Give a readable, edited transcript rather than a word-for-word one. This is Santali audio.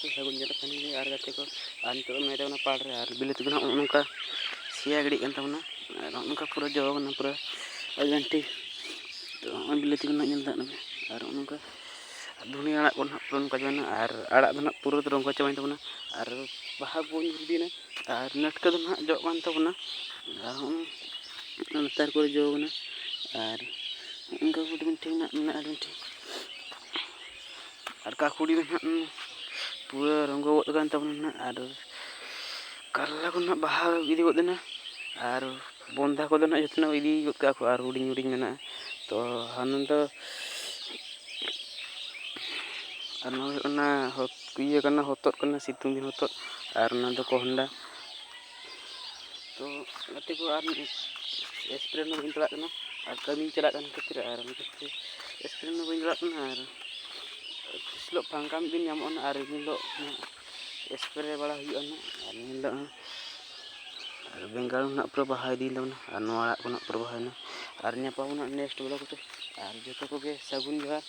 ᱠᱚ ᱥᱟᱹᱜᱩᱱ ᱡᱚᱦᱟᱨ ᱯᱷᱮᱢᱮᱞᱤ ᱟᱨ ᱜᱟᱛᱮ ᱠᱚ ᱟᱨ ᱱᱤᱛᱚᱜ ᱢᱮᱱᱟᱭ ᱛᱟᱵᱚᱱᱟ ᱯᱟᱲ ᱨᱮ ᱟᱨ ᱵᱤᱞᱟᱹᱛᱤ ᱠᱚ ᱱᱚᱜᱼᱚ ᱱᱚᱝᱠᱟ ᱥᱮᱭᱟ ᱜᱤᱰᱤᱜ ᱠᱟᱱ ᱛᱟᱵᱚᱱᱟ ᱟᱨ ᱱᱚᱜᱼᱚ ᱱᱚᱝᱠᱟ ᱯᱩᱨᱟᱹ ᱡᱚ ᱠᱟᱱᱟ ᱯᱩᱨᱟᱹ ᱟᱹᱰᱤ ᱴᱷᱤᱠ ᱛᱚ ᱱᱚᱜᱼᱚᱭ ᱵᱤᱞᱟᱹᱛᱤ ᱠᱚ ᱱᱟᱜ ᱧᱮᱞ ᱫᱟᱜ ᱱᱟᱵᱮ ᱟᱨ ᱱᱚᱜᱼᱚ ᱱᱚᱝᱠᱟ धुनी आड़ को पूरा नौका चाबाना और आड़ दो पूरा रंग चाबाइन तबना और बाहा को जुदीना और नटका दो ना जो कान तबना नतार को जोगना और उनका फुटबॉल ठीक ना ना आड़ी ठीक और काकुड़ी में पूरा रंग कान तबना और करला को ना बाहा इदी गोदना और बंधा को ना जितना इदी गोद का और हुडिंग हुडिंग मेना तो हानन तो इया करना हतोत करना सितुंग दिन हतोत और ना दो कोहंडा तो गाते को और स्प्रे में बन चला करना और कमी चला करना खातिर और स्प्रे में बन चला करना और इसलो फांका में दिन नामोन और इनलो स्प्रे बड़ा हुआ ना और इनलो और बेंगाल ना पूरा बहा दी लना और नोआ को ना पूरा बहाना और न्यापा नेक्स्ट ब्लॉग तो और जो को के सगुन जोहार।